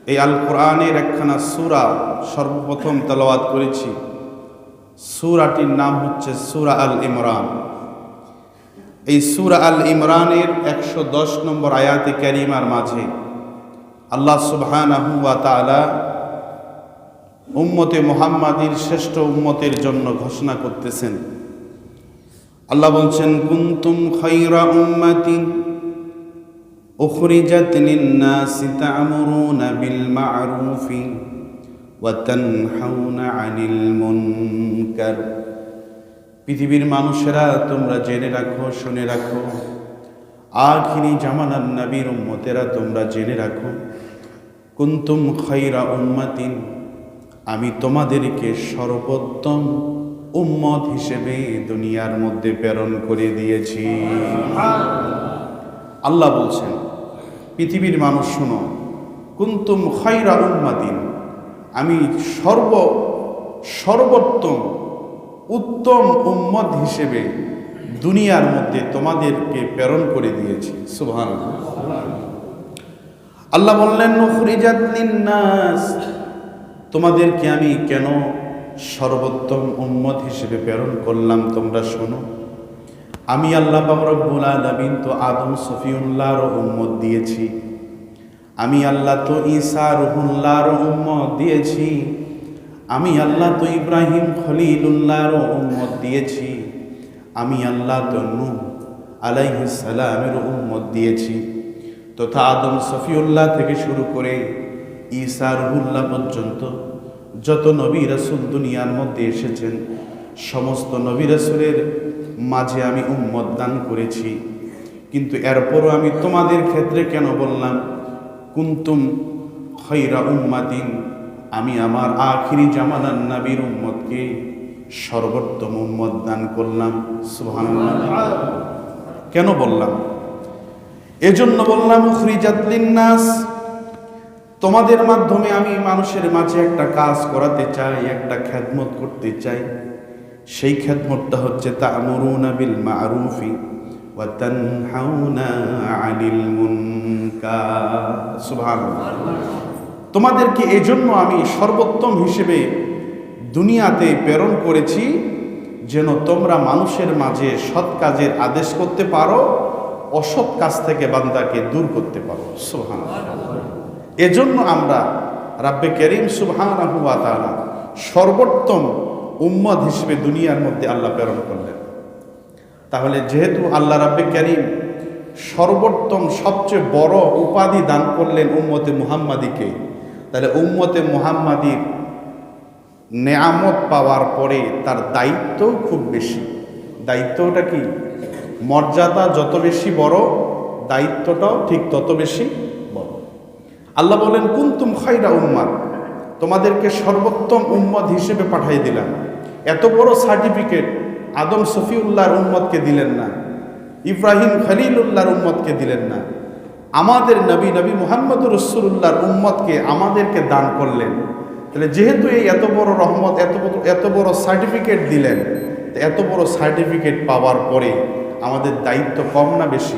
এই আল কোরআনের একখানা সূরা সর্বপ্রথম তেলাওয়াত করেছি। সূরাটির নাম হচ্ছে সূরা আল ইমরান। এই সূরা আল ইমরানের 110 নম্বর আয়াতে কারিমার মাঝে আল্লাহ সুবহানাহু ওয়া তাআলা উম্মতে মুহাম্মাদীর শ্রেষ্ঠ উম্মতের জন্য ঘোষণা করতেছেন। আল্লাহ বলছেন, কুনতুম খায়রা উম্মাতিন উখরিজাত লিন-নাসি তা'মুরুনা বিল মা'রুফি ওয়া তানহাউনা আনিল মুনকার। পৃথিবীর মানুষেরা তোমরা জেনে রাখো, শুনে রাখো, আখিরি জামানার নবীর উম্মতেরা তোমরা জেনে রাখো, কুনতুম খায়রা উম্মাতিন, আমি তোমাদেরকে সর্বোত্তম উম্মত হিসেবে দুনিয়ার মধ্যে প্রেরণ করে দিয়েছি। আল্লাহ বলছেন, পৃথিবীর মানুষ শোনো, কুনতুম খায়রা উম্মাতিন, আমি সর্বোত্তম উত্তম উম্মত হিসেবে দুনিয়ার মধ্যে তোমাদেরকে প্রেরণ করে দিয়েছি। সুবহানাল্লাহ। আল্লাহ বললেন, উখরিজাত লিন-নাস, তোমাদেরকে আমি কেন সর্বোত্তম উম্মত হিসেবে প্রেরণ করলাম তোমরা শোনো। আমি আল্লাহ পাক রব্বুল আলামিন তো আদম সফিউল্লাহর উম্মত দিয়েছি, আমি আল্লাহ তো ঈসা রুহুল্লাহর উম্মত দিয়েছি, আমি আল্লাহ তো ইব্রাহিম খলিলুল্লাহর উম্মত দিয়েছি, আমি আল্লাহ তো নূহ আলাইহিস সালামের উম্মত দিয়েছি। তথা আদম সফিউল্লাহ থেকে শুরু করে ঈসা রুহুল্লাহ পর্যন্ত যত নবী রাসূল দুনিয়ার মধ্যে এসেছেন, সমস্ত নবী রাসূলের মাঝে আমি উম্মত দান করেছি। কিন্তু এরপরও আমি তোমাদের ক্ষেত্রে কেন বললাম কুনতুম খায়রা উম্মাতিন, আমি আমার আখিরি জামানার নবীর উম্মতকে সর্বোত্তম উম্মত দান করলাম। সুবহানাল্লাহ। কেন বললাম? এজন্য বললাম, উখরিজাত লিন-নাস, তোমাদের মাধ্যমে আমি মানুষের মাঝে একটা কাজ করাতে চাই, একটা খেদমত করতে চাই। সেই খেদমতটা হচ্ছে তা'মুরুনা বিল মা'রুফি ওয়া তানহাউনা আনিল মুনকার। সুবহানাল্লাহ। তোমাদেরকে এজন্য আমি সর্বোত্তম হিসেবে দুনিয়াতে প্রেরণ করেছি, যেন তোমরা মানুষের মাঝে সৎ কাজের আদেশ করতে পারো, অসৎ কাজ থেকে বান্দাকে দূর করতে পারো। সুবহানাল্লাহ। এজন্য আমরা রাব্বে কারীম সুবহানাহু ওয়া তাআলা সর্বোত্তম উম্মত হিসেবে দুনিয়ার মধ্যে আল্লাহ প্রেরণ করলেন। তাহলে যেহেতু আল্লাহ রাব্বে কারীম সর্বোত্তম সবচেয়ে বড় উপাধি দান করলেন উম্মতে মুহাম্মাদীকে, তাহলে উম্মতে মুহাম্মাদীর নেয়ামত পাওয়ার পরে তার দায়িত্ব খুব বেশি। দায়িত্বটা কি? মর্যাদা যত বেশি বড়, দায়িত্বটাও ঠিক তত বেশি বড়। আল্লাহ বলেন, কুনতুম খায়রা উম্মাত, তোমাদেরকে সর্বোত্তম উম্মত হিসেবে পাঠিয়ে দিলাম। এত বড় সার্টিফিকেট আদম সফিউল্লাহর উম্মতকে দিলেন না, ইব্রাহিম খলিলুল্লাহর উম্মতকে দিলেন না, আমাদের নবী মুহাম্মদুর রাসূলুল্লাহর উম্মতকে আমাদেরকে দান করলেন। তাহলে যেহেতু এই এত বড় রহমত, এত বড় সার্টিফিকেট দিলেন, এত বড় সার্টিফিকেট পাওয়ার পরে আমাদের দায়িত্ব কম না বেশি?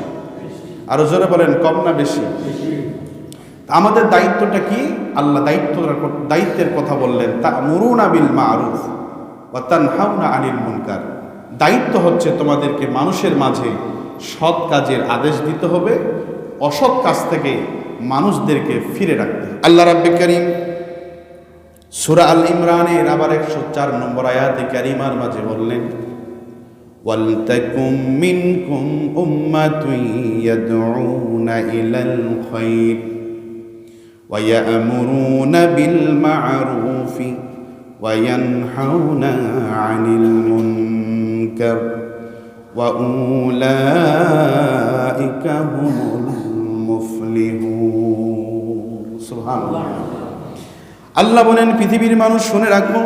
আরো জোরে বলেন, কম না বেশি? আমাদের দায়িত্বটা কি? আল্লাহ দায়িত্বের কথা বললেন, তা'মুরুনা বিল মা'রুফ ওয়া তানহাউনা আনিল মুনকার। দায়িত্ব হচ্ছে তোমাদেরকে মানুষের মাঝে সৎ কাজের আদেশ দিতে হবে, অসৎ কাজ থেকে মানুষদেরকে ফিরে রাখতে হবে। আল্লাহ রাব্বে কারীম সূরা আল ইমরানের আবার 104 নম্বর আয়াতে কারিমার মাঝে বললেন, ওয়ালতাকুম মিনকুম উম্মাতুন ইয়াদউনা ইলাল খায়র ওয়া ইয়া'মুরুনা বিল মা'রুফি ওয়া ইয়ানহাউনা আনিল মুনকার ওয়া উলাইকা হুমুল মুফলিহুন। সুবহানাল্লাহ। আল্লাহ বলেন, পৃথিবীর মানুষ শুনে রাখো,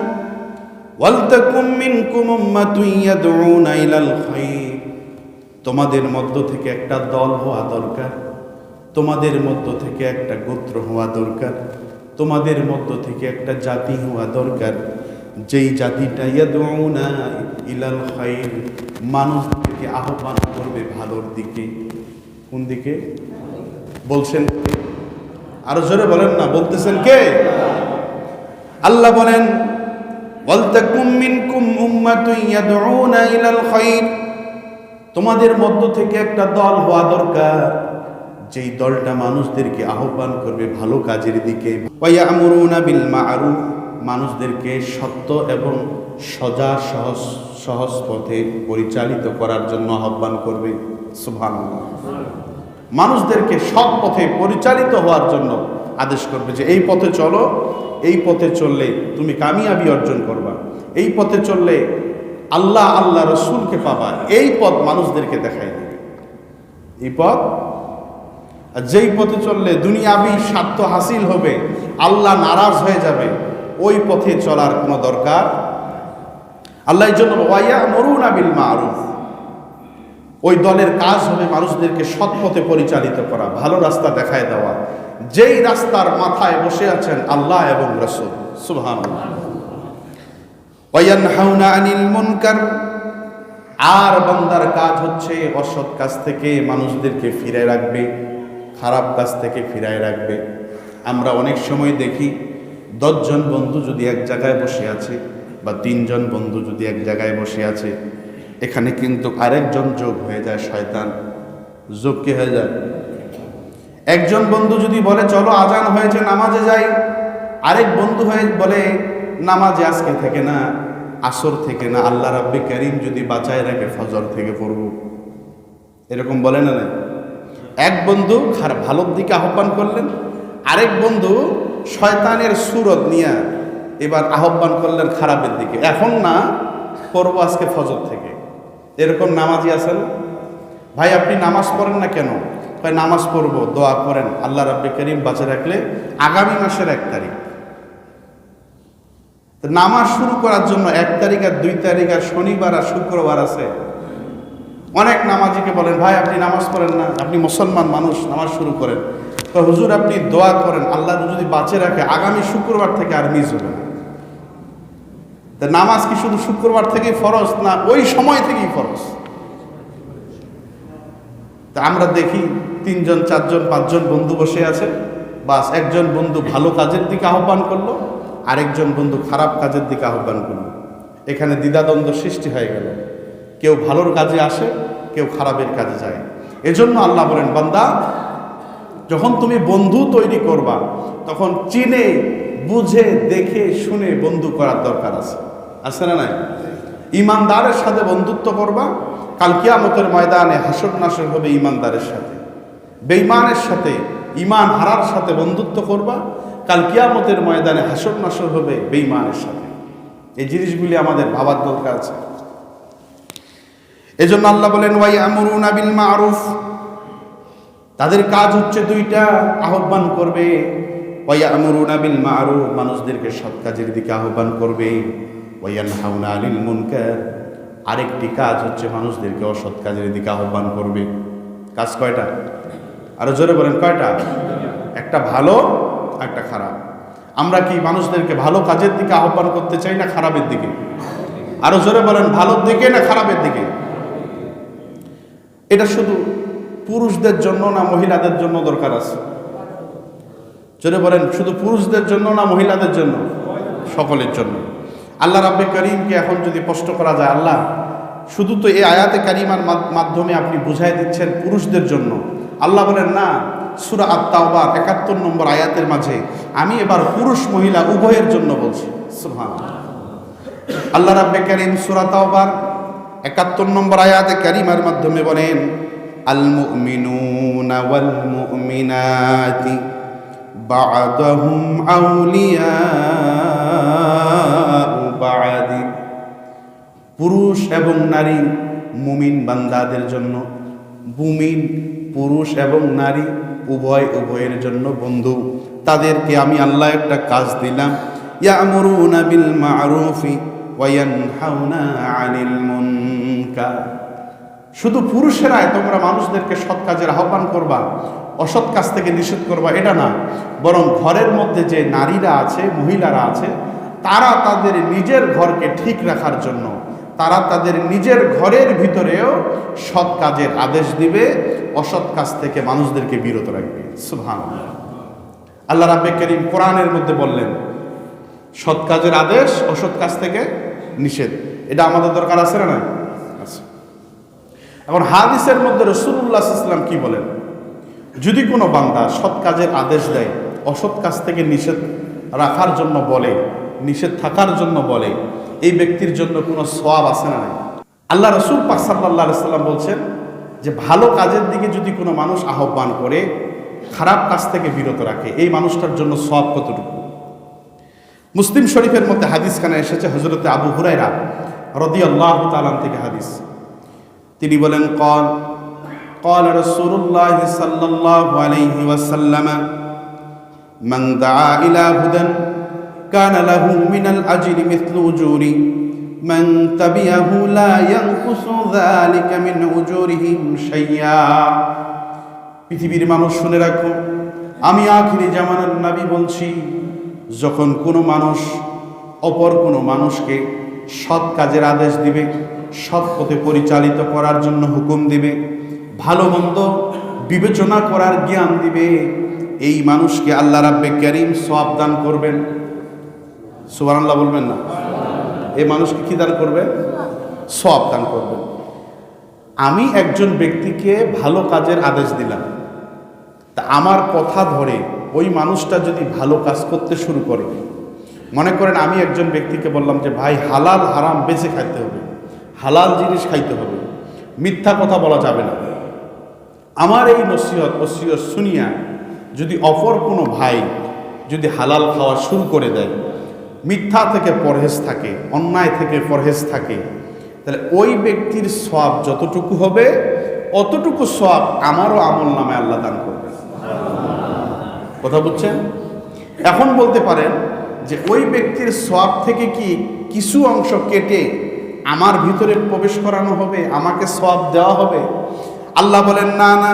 ওয়ালতাকুম মিনকুম উম্মাতুন ইয়াদউনা ইলাল খায়র, তোমাদের মধ্য থেকে একটা দল হওয়া দরকার, তোমাদের মধ্য থেকে একটা গোত্র হওয়া দরকার, তোমাদের মধ্য থেকে একটা জাতি হওয়া দরকার, যেই জাতিটা ইয়াদউনা ইলাল খায়র, মানুষকে আহ্বান করবে ভালোর দিকে। কোন দিকে বলছেন? আরো জোরে বলেন না, বলতেছেন কে? আল্লাহ বলেন ওয়ালতাকুম মিনকুম উম্মাতুন ইয়াদউনা ইলাল খায়র, তোমাদের মধ্য থেকে একটা দল হওয়া দরকার, যেই দলটা মানুষদেরকে আহ্বান করবে ভালো কাজের দিকে। ওয়া ইয়ামুরুনা বিল মা'রুফ, মানুষদেরকে সত্য এবং সজা সহজ পথে পরিচালিত করার জন্য আহ্বান করবে। সুবহানাল্লাহ। মানুষদেরকে সৎ পথে পরিচালিত হওয়ার জন্য আদেশ করবে যে এই পথে চলো, এই পথে চললে তুমি কামিয়াবি অর্জন করবা, এই পথে চললে আল্লাহ রসুলকে পাবা, এই পথ মানুষদেরকে দেখাই দেবে। এই পথ, আর যেই পথে চললে দুনিয়াবি স্বার্থ হাসিল হবে, আল্লাহ নারাজ হয়ে যাবে, ওই পথে চলার কোনো দরকার। আল্লাহ এই জন্য ওয়া ইয়ামুরুনা বিল মা'রুফ, ওই দলের কাজ হবে মানুষদেরকে সৎ পথে পরিচালিত করা, ভালো রাস্তা দেখায় দেওয়া, যেই রাস্তার মাথায় বসে আছেন আল্লাহ এবং রাসূল। সুবহানাল্লাহ। ওয়া ইয়ানহাউনা আনিল মুনকার, আর বান্দার কাজ হচ্ছে অসৎ কাজ থেকে মানুষদেরকে ফিরায় রাখবে, খারাপ কাজ থেকে ফিরায় রাখবে। আমরা অনেক সময় দেখি 10 জন বন্ধু যদি এক জায়গায় বসে আছে, বা 3 জন বন্ধু যদি এক জায়গায় বসে আছে, এখানে কিন্তু আরেকজন যোগ হয়ে যায়, শয়তান যোগ কি হয়ে যায়? একজন বন্ধু যদি বলে চলো আজান হয়েছে নামাজে যাই, আরেক বন্ধু হয়ে বলে নামাজে আজকে থেকে না, আসর থেকে না, আল্লাহ রাব্বি কারীম যদি বাঁচায় রাখে ফজর থেকে পড়ব, এরকম বলে না? এক বন্ধু ভালোর দিকে আহ্বান করলেন, আরেক বন্ধু শয়তানের সুরত নিয়ে এবার আহ্বান করলেন খারাপের দিকে, এখন না পড়বো আজকে ফজর থেকে। এরকম নামাজি আছেন? ভাই আপনি নামাজ পড়েন না কেন? ভাই নামাজ পড়বো, দোয়া করেন আল্লাহ রাব্বি কারীম বাঁচিয়ে রাখলে আগামী মাসের 1 তারিখ। তো নামাজ শুরু করার জন্য 1 তারিখ আর 2 তারিখ আর শনিবার আর শুক্রবার আছে। অনেক নামাজিকে বলেন ভাই আপনি নামাজ পড়েন না, আপনি মুসলমান মানুষ, নামাজ শুরু করেন। তো হুজুর আপনি দোয়া করেন আল্লাহ যদি বাঁচিয়ে রাখে আগামী শুক্রবার থেকে আর মিস হবে না। তা নামাজ কি শুধু শুক্রবার থেকেই ফরজ, না ওই সময় থেকেই ফরজ? তা আমরা দেখি 3 জন 4 জন 5 জন বন্ধু বসে আছে, বাস একজন বন্ধু ভালো কাজের দিকে আহ্বান করলো, আরেকজন বন্ধু খারাপ কাজের দিকে আহ্বান করলো। এখানে দ্বিধাদ্বন্দ্ব সৃষ্টি হয়ে গেল, কেউ ভালোর কাজে আসে, কেউ খারাপের কাজে যায়। এজন্য আল্লাহ বলেন বান্দা যখন তুমি বন্ধু তৈরি করবা তখন চিনে বুঝে দেখে শুনে বন্ধু করার দরকার আছে, আছে না নাই? ইমানদারের সাথে বন্ধুত্ব করবা, কাল কিয়ামতের ময়দানে হাসর নাসর হবে ইমানদারের সাথে। বেঈমানের সাথে, ইমান হারার সাথে বন্ধুত্ব করবা, কাল কিয়ামতের ময়দানে হাসর নাসর হবে বেঈমানের সাথে। এই জিনিসগুলি আমাদের ভাবার দরকার আছে। এজন্য আল্লাহ বলেন ওয়া ইয়ামুরুনা বিল মা'রুফ, তাদের কাজ হচ্ছে 2টা, আহ্বান করবে। ওয়া ইয়ামুরুনা বিল মা'রুফ, মানুষদেরকে সৎ কাজের দিকে আহ্বান করবে। ওয়া ইয়ানহাউনা আনিল মুনকার, আরেকটি কাজ হচ্ছে মানুষদেরকে অসৎ কাজের দিকে আহ্বান করবে। কাজ কয়টা? আরো জোরে বলেন কয়টা? একটা ভালো, একটা খারাপ। আমরা কি মানুষদেরকে ভালো কাজের দিকে আহ্বান করতে চাই না খারাপের দিকে? আরো জোরে বলেন, ভালোর দিকে না খারাপের দিকে? এটা শুধু পুরুষদের জন্য না মহিলাদের জন্য দরকার আছে? জোরে বলেন, শুধু পুরুষদের জন্য না মহিলাদের জন্য? সকলের জন্য। আল্লাহ রাব্বি কারীমকে এখন যদি প্রশ্ন করা যায়, আল্লাহ শুধু তো এই আয়াতে কারিমার মাধ্যমে আপনি বুঝাই দিচ্ছেন পুরুষদের জন্য, আল্লাহ বলেন না, সূরা আত-তাওবার ৭১ নম্বর আয়াতের মাঝে আমি এবার পুরুষ মহিলা উভয়ের জন্য বলছি। সুবহানাল্লাহ। আল্লাহ রাব্বি কারীম সূরা তাওবার ৭১ নম্বর আয়াতে কারিমার মাধ্যমে বলেন আল মুমিনুনা ওয়াল মুমিনাতি বা'দুহুম আউলিয়াউ বা'দ, পুরুষ এবং নারী মুমিন বান্দাদের জন্য, মুমিন পুরুষ এবং নারী উভয়ের জন্য বন্ধু। তাদেরকে আমি আল্লাহ একটা কাজ দিলাম, ইয়ামুরুনা বিল মা'রুফি ওয়া ইয়ানহাউনা আনিল মুনকার। শুধু পুরুষেরাই তোমরা মানুষদেরকে সৎ কাজের আহ্বান করবা, অসৎ কাজ থেকে নিষেধ করবা, এটা না, বরং ঘরের মধ্যে যে নারীরা আছে, মহিলারা আছে, তারা তাদের নিজের ঘরকে ঠিক রাখার জন্য তারা তাদের নিজের ঘরের ভিতরেও সৎ কাজের আদেশ দিবে, অসৎ কাজ থেকে মানুষদেরকে বিরত রাখবে। সুবহানাল্লাহ। আল্লাহ রাব্বে কারীম কোরআনের মধ্যে বললেন সৎ কাজের আদেশ, অসৎ কাজ থেকে নিষেধ। এটা আমাদের দরকার আছে না? আছে। এখন হাদিসের মধ্যে রাসূলুল্লাহ সাল্লাল্লাহু আলাইহি ওয়াসাল্লাম কি বলেন? যদি কোনো বান্দা সৎ কাজের আদেশ দেয়, অসৎ কাজ থেকে নিষেধ রাখার জন্য বলে, নিষেধ থাকার জন্য বলে, এই ব্যক্তির জন্য কোনো সওয়াব আছে না? আল্লাহ রাসূল পাক সাল্লাল্লাহু আলাইহি ওয়াসাল্লাম বলছেন যে ভালো কাজের দিকে যদি কোনো মানুষ আহ্বান করে, খারাপ কাজ থেকে বিরত রাখে, এই মানুষটার জন্য সওয়াব কতটুকু? মুসলিম শরীফের মধ্যে হাদিস খানে এসেছে হযরতে আবু হুরায়রা রাদিয়াল্লাহু তাআলা থেকে হাদিস। তিনি বলেন قال رسول الله صلى الله عليه وسلم من دعا إلى هدى كان له من الأجر مثل أجور من تبعه لا ينقص ذلك من أجورهم شيئا। পৃথিবীর মানুষ শুনে রাখো, আমি আখিরি জামানার নবী বলছি, যখন কোনো মানুষ অপর কোনো মানুষকে সৎ কাজের আদেশ দিবে, সৎ পথে পরিচালিত করার জন্য হুকুম দিবে, ভালো মন্দ বিবেচনা করার জ্ঞান দিবে, এই মানুষকে আল্লাহ রাব্বে কারীম সওয়াব দান করবেন। সুবহানাল্লাহ বলবেন না? এই মানুষকে কি দান করবেন? সওয়াব দান করবেন। আমি একজন ব্যক্তিকে ভালো কাজের আদেশ দিলাম, তা আমার কথা ধরে ওই মানুষটা যদি ভালো কাজ করতে শুরু করে, মনে করেন আমি একজন ব্যক্তিকে বললাম যে ভাই হালাল হারাম বেছে খাইতে হবে, হালাল জিনিস খাইতে হবে, মিথ্যা কথা বলা যাবে না। আমার এই নসিহত শুনিয়া যদি অপর কোনো ভাই যদি হালাল খাওয়া শুরু করে দেয়, মিথ্যা থেকে পরহেজ থাকে, অন্যায় থেকে পরহেজ থাকে, তাহলে ওই ব্যক্তির সওয়াব যতটুকু হবে অতটুকু সওয়াব আমারও আমল নামে আল্লাহ দান করবে। কথা বুঝছেন? এখন বলতে পারেন যে ওই ব্যক্তির সওয়াব থেকে কি কিছু অংশ কেটে আমার ভিতরে প্রবেশ করানো হবে, আমাকে সওয়াব দেওয়া হবে? আল্লাহ বলেন না না,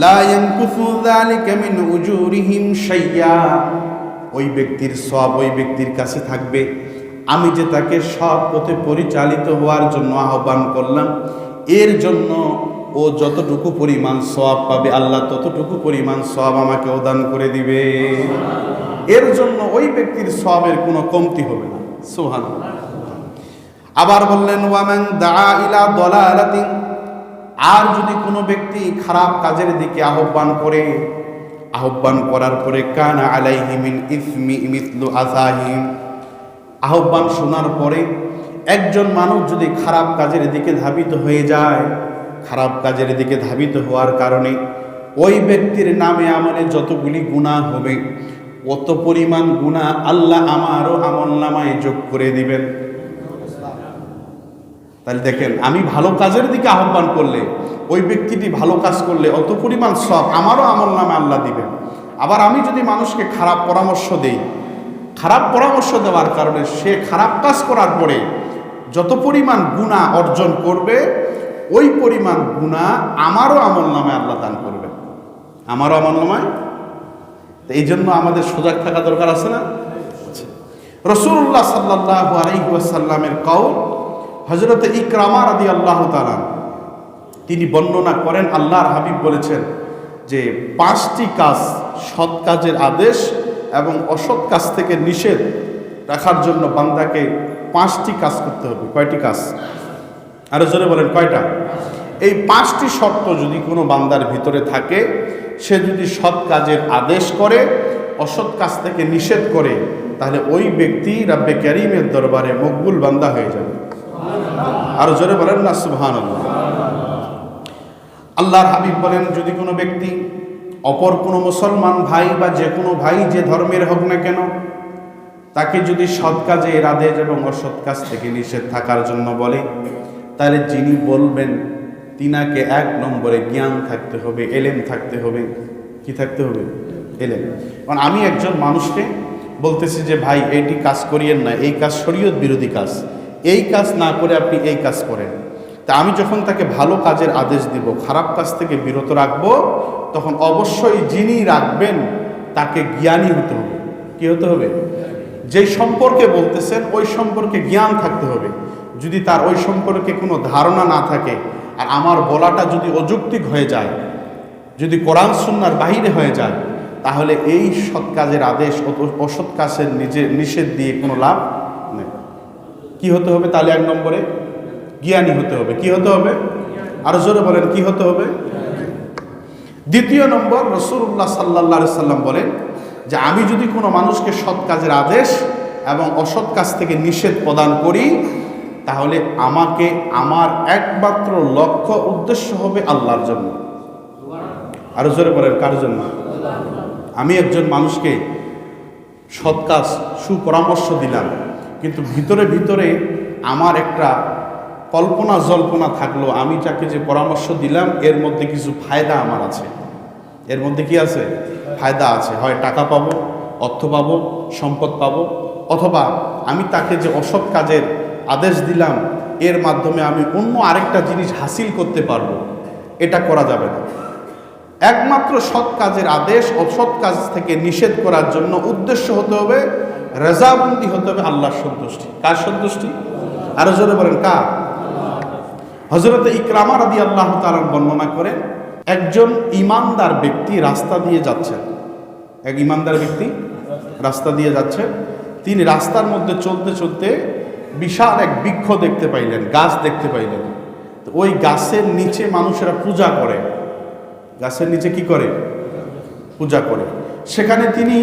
লা ইয়ানকুসু যালিকা মিন উজুরিহিম শাইয়্যা। ওই ব্যক্তির সওয়াব ওই ব্যক্তির কাছে থাকবে। আমি যে তাকে সৎ পথে পরিচালিত হওয়ার জন্য আহ্বান করলাম, এর জন্য ও যতটুকু পরিমাণ সওয়াব পাবে আল্লাহ ততটুকু পরিমাণ সওয়াব আমাকে দান করে দিবে। এর জন্য ওই ব্যক্তির সওয়াবের কোনো কমতি হবে না। সুবহানাল্লাহ। আবার বললেন ওয়ামান দাআ ইলা দালালাতিন, আর যদি কোনো ব্যক্তি খারাপ কাজের দিকে আহ্বান করে, আহ্বান করার পরে কানা আলাইহি মিন ইসমি মিসলু আযাহিম, আহ্বান শোনার পরে একজন মানুষ যদি খারাপ কাজের দিকে ধাবিত হয়ে যায়, খারাপ কাজের দিকে ধাবিত হওয়ার কারণে ওই ব্যক্তির নামে আমলে যতগুলি গুনাহ হবে অত পরিমাণ গুনাহ আল্লাহ আমারও আমল নামায় যোগ করে দিবেন। তাহলে দেখেন, আমি ভালো কাজের দিকে আহ্বান করলে, ওই ব্যক্তিটি ভালো কাজ করলে অত পরিমাণ সওয়াব আমারও আমল নামে আল্লাহ দিবেন। আবার আমি যদি মানুষকে খারাপ পরামর্শ দেই, খারাপ পরামর্শ দেওয়ার কারণে সে খারাপ কাজ করার পরে যত পরিমাণ গুনাহ অর্জন করবে ওই পরিমাণ গুনাহ আমারও আমল নামে আল্লাহ দান করবেন, আমারও আমল নামায়। এই জন্য আমাদের সজাগ থাকা দরকার আছে না? রাসূলুল্লাহ সাল্লাল্লাহু আলাইহি ওয়াসাল্লামের কওল, হযরত ইকরামা রাদিয়াল্লাহু তাআলা তিনি বর্ণনা করেন, আল্লাহর হাবিব বলেছেন যে 5টি কাজ, সৎ কাজের আদেশ এবং অসৎ কাজ থেকে নিষেধ রাখার জন্য বান্দাকে 5টি কাজ করতে হবে। কয়টি কাজ? আরো জোরে বলেন, কয়টা? এই 5টি শর্ত যদি কোনো বান্দার ভিতরে থাকে, সে যদি সৎ কাজের আদেশ করে, অসৎ কাজ থেকে নিষেধ করে, তাহলে ওই ব্যক্তি রাব্বে কারীমের দরবারে মকবুল বান্দা হয়ে যাবে। আরো জোরে বলেন না সুবহানাল্লাহ। আল্লাহর হাবিব বলেন, যদি কোনো ব্যক্তি অপর কোনো মুসলমান ভাই বা যে কোনো ভাই যে ধর্মের হোক না কেন, তাকে যদি সৎ কাজের আদেশ এবং অসৎ কাজ থেকে নিষেধ থাকার জন্য বলে, তাহলে যিনি বলবেন তিনাকে 1 নম্বরে জ্ঞান থাকতে হবে, এলেম থাকতে হবে। কি থাকতে হবে? এলেম। কারণ আমি একজন মানুষকে বলতেছি যে ভাই এইটি কাজ করিয়েন না, এই কাজ শরীয়ত বিরোধী কাজ, এই কাজ না করে আপনি এই কাজ করেন। তা আমি যখন তাকে ভালো কাজের আদেশ দিব, খারাপ কাজ থেকে বিরত রাখবো, তখন অবশ্যই যিনি রাখবেন তাকে জ্ঞানী হতে হবে। কি হতে হবে? যেই সম্পর্কে বলতেছেন ওই সম্পর্কে জ্ঞান থাকতে হবে। যদি তার ওই সম্পর্কে কোনো ধারণা না থাকে আর আমার বলাটা যদি অযৌক্তিক হয়ে যায়, যদি কোরআন সুন্নাহর বাহিরে হয়ে যায়, তাহলে এই সৎ কাজের আদেশ অসৎ কাজের নিষেধ দিয়ে কোনো লাভ নেই। কি হতে হবে তাহলে? 1 নম্বরে জ্ঞানী হতে হবে। কি হতে হবে? আরো জোরে বলেন, কি হতে হবে? 2 নম্বর, রাসূলুল্লাহ সাল্লাল্লাহু আলাইহি সাল্লাম বলেন যে আমি যদি কোনো মানুষকে সৎ কাজের আদেশ এবং অসৎ কাজ থেকে নিষেধ প্রদান করি, তাহলে আমাকে আমার একমাত্র লক্ষ্য উদ্দেশ্য হবে আল্লাহর জন্য। আরো জোরে বলেন, কার জন্য? আমি একজন মানুষকে সৎ কাজ সুপরামর্শ দিলাম, কিন্তু ভিতরে ভিতরে আমার একটা কল্পনা জল্পনা থাকলো, আমি যাকে যে পরামর্শ দিলাম এর মধ্যে কিছু ফায়দা আমার আছে। এর মধ্যে কি আছে? ফায়দা আছে। হয় টাকা পাবো, অর্থ পাবো, সম্পদ পাবো, অথবা আমি তাকে যে অসৎ কাজের আদেশ দিলাম এর মাধ্যমে আমি অন্য আরেকটা জিনিস হাসিল করতে পারবো। এটা করা যাবে না। একমাত্র সৎ কাজের আদেশ অসৎ কাজ থেকে নিষেধ করার জন্য উদ্দেশ্য হতে হবে, রেজাবন্দি হতে হবে আল্লাহর সন্তুষ্টি। কার সন্তুষ্টি? আরো জোরে বলেন, কার? হযরত ইকরামা রাদিয়াল্লাহু তাআলা বর্ণনা করেন, একজন ইমানদার ব্যক্তি রাস্তা দিয়ে যাচ্ছেন। এক ইমানদার ব্যক্তি রাস্তা দিয়ে যাচ্ছেন। তিনি রাস্তার মধ্যে চলতে চলতে বিশাল এক বৃক্ষ দেখতে পাইলেন, গাছ দেখতে পাইলেন। তো ওই গাছের নিচে মানুষেরা পূজা করে। গাছের নিচে কি করে? পূজা করে। সেখানে তিনি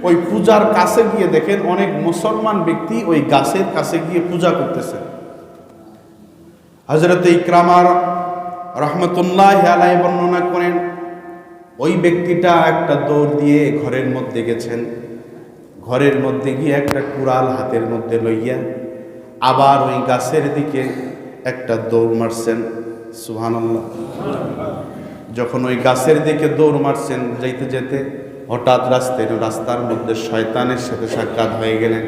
ওই পূজার কাছে গিয়ে দেখেন অনেক মুসলমান ব্যক্তি ওই গাছের কাছে গিয়ে পূজা করতেছে। হযরত ইকরামা রাহমাতুল্লাহি আলাইহি বর্ণনা করেন, ওই ব্যক্তিটা একটা দৌড় দিয়ে ঘরের মধ্যে গেছেন। ঘরের মধ্যে গিয়ে একটা কুড়াল হাতের মধ্যে লইয়া আবার ওই গাছের দিকে একটা দৌড় মারছেন। সুবহানাল্লাহ। যখন ওই গাছের দিকে দৌড় মারছেন, যাইতে যেতে হঠাৎ রাস্তার মধ্যে শয়তানের সাথে সাক্ষাৎ হয়ে গেলেন।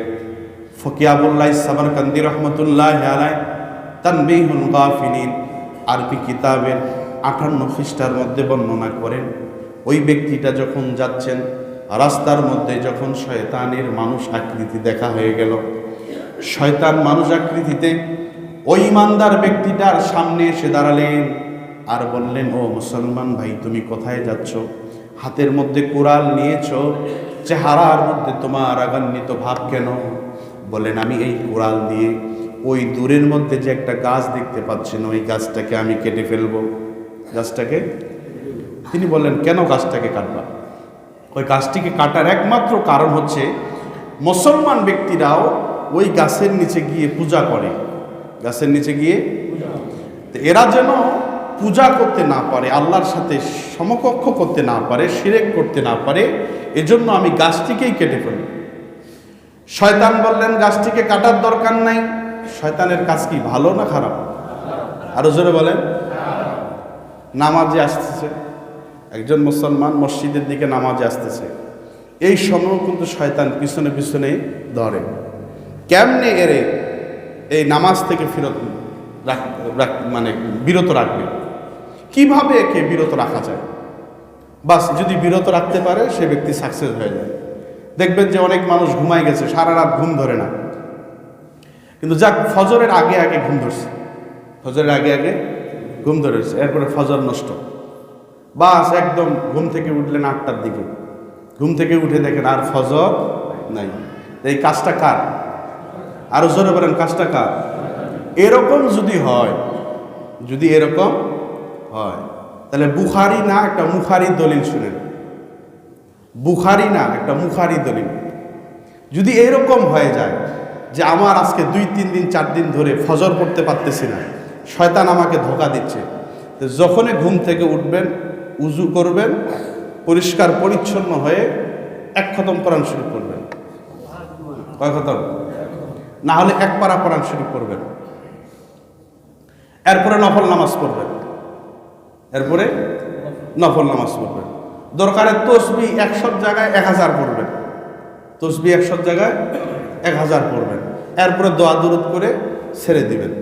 ফকি আবুল্লাহ সামারকান্দি রহমতুল্লাহি আলাইহি তানবীহুল গাফিলিন আরবি কিতাবের 58 পৃষ্ঠার মধ্যে বর্ণনা করেন, ওই ব্যক্তিটা যখন যাচ্ছেন রাস্তার মধ্যে যখন শয়তানের মানুষ আকৃতি দেখা হয়ে গেল, শয়তান মানুষ আকৃতিতে ওই ইমানদার ব্যক্তিটার সামনে এসে দাঁড়ালেন আর বললেন, ও মুসলমান ভাই, তুমি কোথায় যাচ্ছ? হাতের মধ্যে কুড়াল নিয়েছ, চেহারার মধ্যে তোমার রাগান্বিত ভাব কেন? বলেন, আমি এই কুড়াল দিয়ে ওই দূরের মধ্যে যে একটা গাছ দেখতে পাচ্ছেন ওই গাছটাকে আমি কেটে ফেলবো। গাছটাকে? তিনি বললেন, কেন গাছটাকে কাটবা? ওই গাছটিকে কাটার একমাত্র কারণ হচ্ছে মুসলমান ব্যক্তিরাও ওই গাছের নিচে গিয়ে পূজা করে। গাছের নিচে গিয়ে এরা যেন পূজা করতে না পারে, আল্লাহর সাথে সমকক্ষ করতে না পারে, শিরক করতে না পারে, এজন্য আমি গাছটিকেই কেটে ফেলব। শয়তান বললেন, গাছটিকে কাটার দরকার নাই। শয়তানের কাজ কি ভালো না খারাপ? আরো জোরে বলেন। নামাজে আসতেছে একজন মুসলমান, মসজিদের দিকে নামাজে আসতেছে, এই সময় কিন্তু শয়তান পিছনে পিছনে ধরে। কেমনে এরে এই নামাজ থেকে বিরত রাখবে? কিভাবে একে বিরত রাখা যায়? বাস যদি বিরত রাখতে পারে সে ব্যক্তি সাকসেস হয়ে যায়। দেখবেন যে অনেক মানুষ ঘুমায় গেছে, সারা রাত ঘুম ধরে না, কিন্তু যাক ফজরের আগে আগে ঘুম ধরছে, ফজরের আগে আগে ঘুম ধরেছে, এরপরে ফজর নষ্ট। বাস একদম ঘুম থেকে উঠলেন 8টার দিকে, ঘুম থেকে উঠে দেখেন আর ফজর নাই। এই কাজটা কার? আরো জোরে বলেন, কাজটা কার? এরকম যদি হয়, যদি এরকম হয়, তাহলে বুখারি না একটা মুখারি দলিল শুনেন। বুখারি না একটা মুখারি দলিল। যদি এরকম হয়ে যায় যে আমার আজকে 2-3 দিন 4 দিন ধরে ফজর পড়তে পারতেছি না, শয়তান আমাকে ধোঁকা দিচ্ছে, তো যখনই ঘুম থেকে উঠবেন উজু করবেন, পরিষ্কার পরিচ্ছন্ন হয়ে 1 খতম কোরআন শুরু করবেন। কয় খতম? না হলে 1 পারা কোরআন শুরু করবেন, এরপরে নফল নামাজ পড়বেন, এরপরে নফল নামাজ পড়বেন। দরকারে তসবিহ 100 জায়গায় 1000 পড়বেন, তসবিহ 100 জায়গায় 1000 পড়বেন, এরপরে দোয়া দুরূদ করে ছেড়ে দিবেন।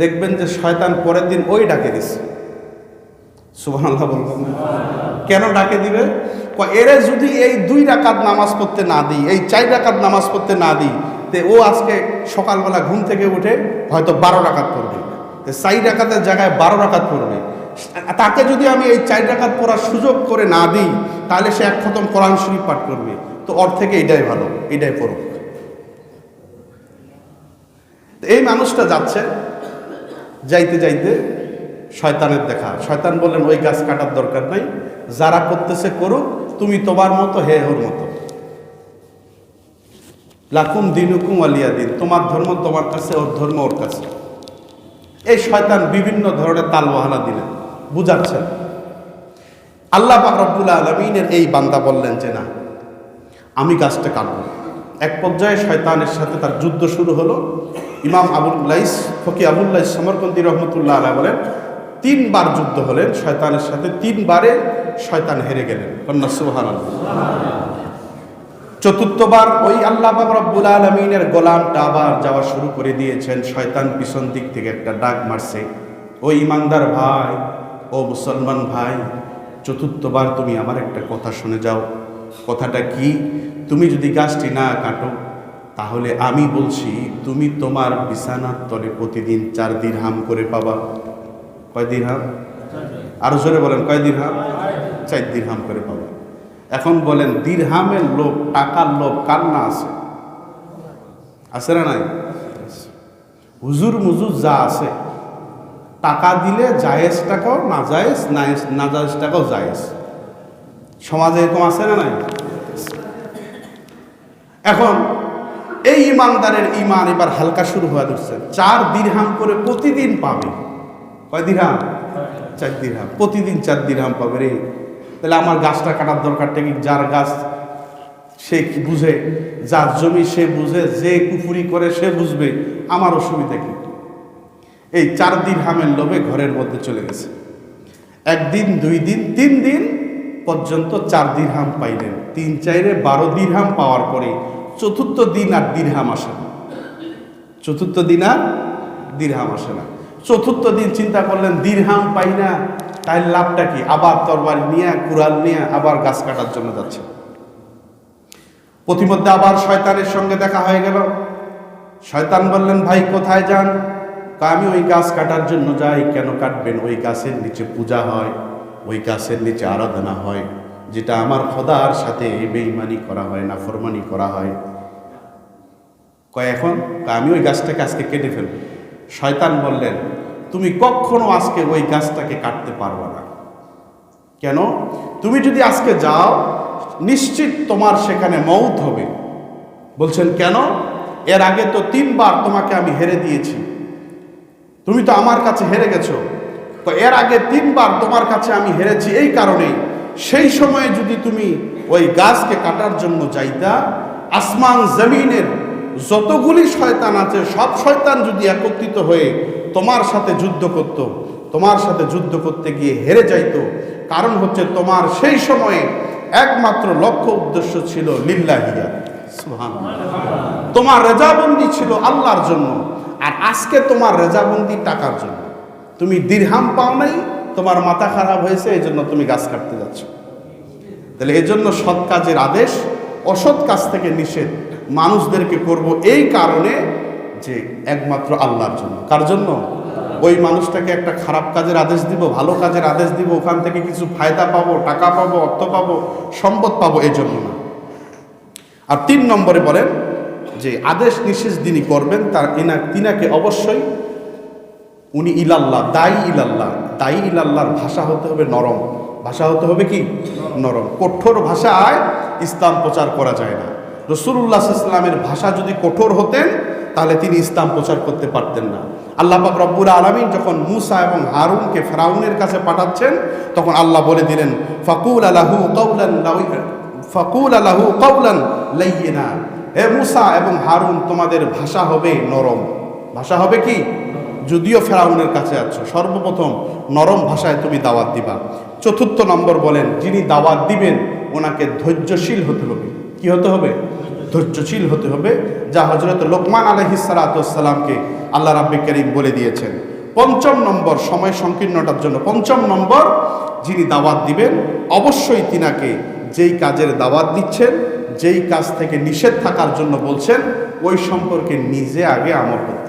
দেখবেন যে শয়তান পরের দিন ওই ডাকে দিচ্ছে। সুবহানাল্লাহ বলবেন না? কেন ডাকে দিবে? এরে যদি এই 2 রাকাত নামাজ পড়তে না দিই, এই 4 রাকাত নামাজ পড়তে না দিই, তে ও আজকে সকালবেলা ঘুম থেকে উঠে হয়তো 12 রাকাত পড়বে, 4 রাকাতের জায়গায় 12 রাকাত পড়বে। তাকে যদি আমি এই 4 রাকাত পড়ার সুযোগ করে না দিই, তাহলে সে 1 খতম কোরআন শরীফ পাঠ করবে, তো ওর থেকে এটাই ভালো, এটাই পড়ুক। এই মানুষটা যাচ্ছে, যাইতে যাইতে শয়তানের দেখা। শয়তান বললেন ওই গাছ কাটার দরকার নাই, যারা করতেছে করুক, তুমি তোমার মতো হে ওর মতো, লাকুম দিনুকুম ওয়ালিয়া দিন, তোমার ধর্ম তোমার কাছে, ওর ধর্ম ওর কাছে। এই শয়তান বিভিন্ন ধরনের তালবাহানা দিলেন, বুঝাচ্ছেন। আল্লাহ পাক রব্বুল আলামিনের এই বান্দা বললেন যে না, আমি গাছটা কাটব। এক পর্যায়ে শয়তানের সাথে তার যুদ্ধ শুরু হলো। ইমাম ফকি আবুল লাইস সমরকন্দি রহমতুল্লাহ আলাইহি বলেন 3 বার যুদ্ধ হলেন শয়তানের সাথে, 3 বারে শয়তান হেরে গেলেন। কন্যা সুবহানাল্লাহ। 4th বার ওই আল্লাহ পাক রব্বুল আলামিনের গোলামটা আবার যাওয়া শুরু করে দিয়েছেন। শয়তান পিছন দিক থেকে একটা ডাক মারছে, ও ইমানদার ভাই, ও মুসলমান ভাই, 4th বার তুমি আমার একটা কথা শুনে যাও। কথাটা কি? তুমি যদি গাছটি না কাটো, তাহলে আমি বলছি তুমি তোমার বিছানার তলে প্রতিদিন 4 দিরহাম করে পাবা। কয় দিরহাম? আরো জোরে বলেন, কয় দিরহাম? 4 দিরহাম করে পাবা। এখন বলেন, দিরহামের লোভ, টাকার লোভ কার না আছে? আছে না নাই? হুজুর মুজুর যা আছে, টাকা দিলে জায়েজ টাকাও না জায়েজ, না জায়েজ টাকাও জায়েজ। সমাজে এরকম আছে না নাই? এখন এই ইমানদারের ইমান এবার হালকা শুরু হয়ে যাচ্ছে। 4 দিরহাম করে প্রতিদিন পাবে। কয় দিরহাম? 4 দিরহাম। প্রতিদিন 4 দিরহাম পাবে রে। তাহলে আমার গাছটা কাটার দরকারটা কি? যার গাছ সে কি বুঝে, যার জমি সে বুঝে, যে কুফুরি করে সে বুঝবে, আমার অসুবিধা কি? এই 4 দিরহামের লোভে ঘরের মধ্যে চলে গেছে। 1 দিন, 2 দিন, 3 দিন পর্যন্ত 4 দিরহাম পাইলেন। 3 4 12 দিরহাম পাওয়ার পরে 4th দিন আর দিরহাম আসে না। 4th দিন আর দিরহাম আসে না। 4th দিন চিন্তা করলেন দিরহাম পাই না, তাহলে লাভটা কি? আবার তরবারি নিয়ে, কুড়াল নিয়ে আবার গাছ কাটার জন্য যাচ্ছে। প্রতিমধ্যে আবার শয়তানের সঙ্গে দেখা হয়ে গেল। শয়তান বললেন, ভাই কোথায় যান? আমি ওই গাছ কাটার জন্য যাই। কেন কাটবেন? ওই গাছের নিচে পূজা হয়, ওই গাছের নিচে আরাধনা হয়, যেটা আমার খোদার সাথে বেঈমানি করা হয়, নাফরমানি করা হয়। এখন আমি ওই গাছটাকে আজকে কেটে ফেলব। শয়তান বললেন, তুমি কখনো আজকে ওই গাছটাকে কাটতে পারবে না। কেন? তুমি যদি আজকে যাও, নিশ্চিত তোমার সেখানে মউত হবে। বলছেন কেন? এর আগে তো 3 বার তোমাকে আমি হেরে দিয়েছি, তুমি তো আমার কাছে হেরে গেছো। তো এর আগে 3 বার তোমার কাছে আমি হেরেছি এই কারণে, সেই সময়ে যদি তুমি ওই গাছকে কাটার জন্য যাইতা, আসমান জমিনের যতগুলি শয়তান আছে সব শয়তান যদি একত্রিত হয়ে তোমার সাথে যুদ্ধ করত, তোমার সাথে যুদ্ধ করতে গিয়ে হেরে যাইতো। কারণ হচ্ছে তোমার সেই সময়ে একমাত্র লক্ষ্য উদ্দেশ্য ছিল লিল্লাহিয়া, সুবহানাল্লাহ। তোমার রেজাবন্দি ছিল আল্লাহর জন্য, আর আজকে তোমার রেজাবন্দি টাকার জন্য। তুমি দিরহাম পাও নাই, তোমার মাথা খারাপ হয়েছে, এই জন্য তুমি গাছ কাটতে যাচ্ছ। তাহলে এই জন্য সৎ কাজের আদেশ, অসৎ কাজ থেকে নিষেধ মানুষদেরকে করব এই কারণে যে একমাত্র আল্লাহর জন্য। কার জন্য? ওই মানুষটাকে একটা খারাপ কাজের আদেশ দিব, ভালো কাজের আদেশ দিব, ওখান থেকে কিছু ফায়দা পাবো, টাকা পাবো, অর্থ পাবো, সম্পদ পাবো, এই জন্য না। আর 3 নম্বরে বলেন যে আদেশ নিষেধ যিনি করবেন তিনাকে অবশ্যই উনি ইলাল্লাহ, দায়ী ইলাল্লাহ। দায়ী ইলাল্লাহর ভাষা হতে হবে নরম। ভাষা হতে হবে কি? নরম। কঠোর ভাষায় ইসলাম প্রচার করা যায় না। রাসূলুল্লাহ সাল্লাল্লাহু আলাইহি ওয়াসাল্লামের ভাষা যদি কঠোর হতেন, তাহলে তিনি ইসলাম প্রচার করতে পারতেন না। আল্লাহ পাক রব্বুল আলামিন যখন মূসা এবং হারুনকে ফেরাউনের কাছে পাঠাচ্ছেন, তখন আল্লাহ বলে দিলেন, ফাকুলা লাহু কাওলান লাইয়িনা। হে মূসা এবং হারুন, তোমাদের ভাষা হবে নরম। ভাষা হবে কি? যদিও ফেরাউনের কাছে আছো, সর্বপ্রথম নরম ভাষায় তুমি দাওয়াত দিবা। 4th নম্বর বলেন, যিনি দাওয়াত দিবেন ওনাকে ধৈর্যশীল হতে হবে। কি হতে হবে? ধৈর্যশীল হতে হবে, যা হযরত লোকমান আলাইহিস সালাতু ওয়াস সালামকে আল্লাহ রাব্বুল কারীম বলে দিয়েছেন। 5ম নম্বর, সময় সংকীর্ণতার জন্য 5ম নম্বর, যিনি দাওয়াত দিবেন অবশ্যই তিনাকে যেই কাজের দাওয়াত দিচ্ছেন, যেই কাজ থেকে নিষেধ থাকার জন্য বলছেন, ওই সম্পর্কে নিজে আগে আমল করতে